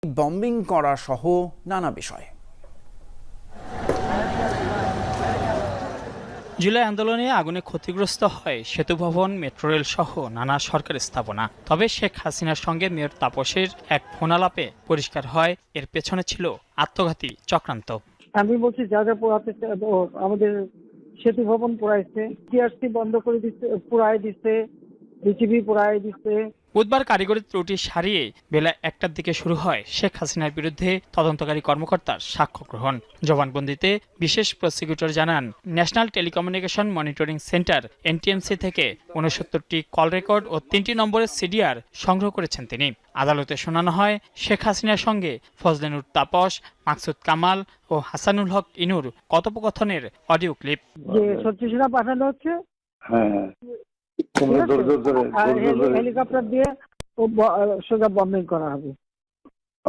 Bombing করা সহ নানা বিষয়। জুলাই আন্দোলনে আগুনে ক্ষতিগ্রস্ত হয় সেতু ভবন, মেট্রো রেল সহ নানা সরকারি স্থাপনা। তবে শেখ হাসিনার সঙ্গে মেয়র তাপসের এক ফোনালাপে পরিষ্কার হয় এর পেছনে ছিল আত্মঘাতী চক্রান্ত। আমি বলছি যা যা পোড়াতে আমাদের সেতু ভবন পোড়াইছে, টিআরসি বন্ধ করে দিচ্ছে, পোড়ায় দিচ্ছে, বিটিভি পোড়ায় দিচ্ছে। বুধবার কারিগরি ত্রুটি সারিয়ে বেলা 1টার দিকে শুরু হয় শেখ হাসিনার বিরুদ্ধে তদন্তকারী কর্মকর্তার সাক্ষ্য গ্রহণ। জবানবন্দিতে বিশেষ প্রসিকিউটর জানান, national telecommunication monitoring centre NTMC থেকে 69টি কল রেকর্ড ও 3টি নম্বরের সিডিআর সংগ্রহ করেছেন তিনি। আদালতে শোনানো হয় শেখ হাসিনার সঙ্গে ফজলে নূর তাপস, মাকসুদ কামাল ও হাসানুল হক ইনুর কথোপকথনের অডিও ক্লিপ। যে সত্যিটা পাঠানো হচ্ছে, হেলিকপ্টার দিয়ে সোজা বম্বিং করা হবে।